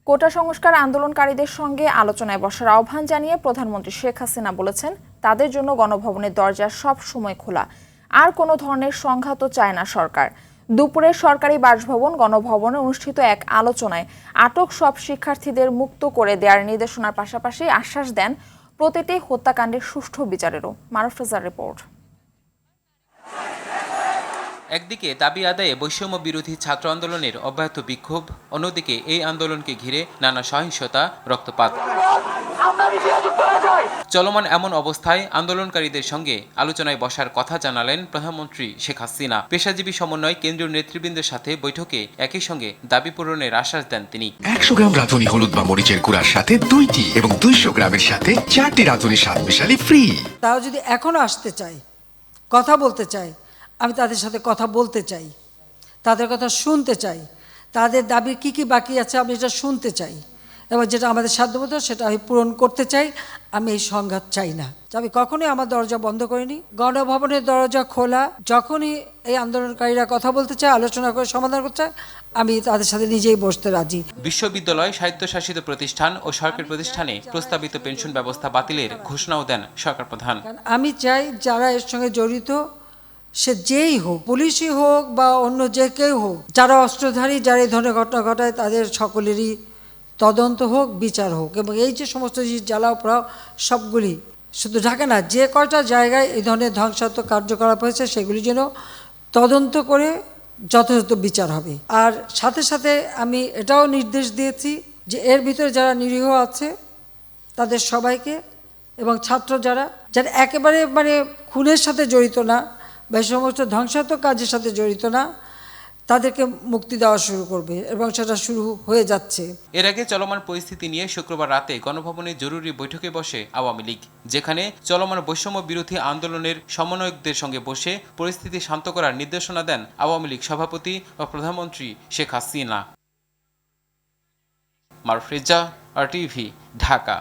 কোটা সংস্কার আন্দোলনকারীদের সঙ্গে আলোচনায় বসার আহ্বান জানিয়ে প্রধানমন্ত্রী শেখ হাসিনা বলেছেন, তাদের জন্য গণভবনের দরজা সব সময় খোলা। আর কোনো ধরনের সংঘাতও চায় না সরকার। দুপুরে সরকারি বাসভবন গণভবনে অনুষ্ঠিত এক আলোচনায় আটক সব শিক্ষার্থীদের মুক্ত করে দেওয়ার নির্দেশনার পাশাপাশি আশ্বাস দেন প্রতিটি হত্যাকাণ্ডের সুষ্ঠু বিচারেরও। মারুফ রিপোর্ট। একদিকে দাবি আদায়ে বৈষম্য বিরোধী ছাত্র আন্দোলনের অব্যাহত বিক্ষোভ, অন্যদিকে এই আন্দোলনকে ঘিরে নানা সহিংসতা, রক্তপাত। চলমান এমন অবস্থায় আন্দোলনকারীদের সঙ্গে আলোচনায় বসার কথা জানালেন প্রধানমন্ত্রী শেখ হাসিনা। পেশাজীবী সমন্বয় কেন্দ্রীয় নেতৃবৃন্দের সাথে বৈঠকে একই সঙ্গে দাবি পূরণের আশ্বাস দেন তিনি। 100 গ্রাম রাঁধুনি হলুদ বা মরিচের গুঁড়ার সাথে 2টি এবং 200 গ্রামের সাথে 4টি রাঁধুনি স্বাদ মেশালি ফ্রি। তারা যদি এখনো আসতে চায়, কথা বলতে চায়, আমি তাদের সাথে কথা বলতে চাই, তাদের কথা শুনতে চাই, তাদের দাবি কি কি বাকি আছে আমি এটা শুনতে চাই, এবং যেটা আমাদের সাধ্যমতো সেটা আমি পূরণ করতে চাই। আমি এই সংঘাত চাই না। আমি কখনোই আমার দরজা বন্ধ করিনি। গণভবনের দরজা খোলা। যখনই এই আন্দোলনকারীরা কথা বলতে চায়, আলোচনা করে সমাধান করতে চায়, আমি তাদের সাথে নিজেই বসতে রাজি। বিশ্ববিদ্যালয়, স্বায়ত্তশাসিত প্রতিষ্ঠান ও সরকারি প্রতিষ্ঠানে প্রস্তাবিত পেনশন ব্যবস্থা বাতিলের ঘোষণাও দেন সরকার প্রধান। আমি চাই যারা এর সঙ্গে জড়িত, সে যেই হোক, পুলিশই হোক বা অন্য যে কেউ হোক, যারা অস্ত্রধারী, যারা এই ধরনের ঘটনা ঘটায়, তাদের সকলেরই তদন্ত হোক, বিচার হোক। এবং এই যে সমস্ত জ্বালাও পোড়াও সবগুলি, শুধু ঢাকা না, যে কয়টা জায়গায় এই ধরনের ধ্বংসাত্মক কার্যকলাপ হয়েছে সেগুলি যেন তদন্ত করে যথাযথ বিচার হবে। আর সাথে সাথে আমি এটাও নির্দেশ দিয়েছি যে এর ভিতরে যারা নিরীহ আছে তাদের সবাইকে, এবং ছাত্র যারা একেবারে খুনের সাথে জড়িত না বা এই সমস্ত ধ্বংসাত্মক কাজের সাথে জড়িত না, তাদেরকে মুক্তি দেওয়া শুরু করবে, এবং সেটা শুরু হয়ে যাচ্ছে। এর আগে চলমান পরিস্থিতি নিয়ে শুক্রবার রাতে গণভবনে জরুরি বৈঠকে বসে আওয়ামী লীগ, যেখানে চলমান বৈষম্য বিরোধী আন্দোলনের সমন্বয়কদের সঙ্গে বসে পরিস্থিতি শান্ত করার নির্দেশনা দেন আওয়ামী লীগ সভাপতি ও প্রধানমন্ত্রী শেখ হাসিনা। মারুফ রেজা, RTV, ঢাকা।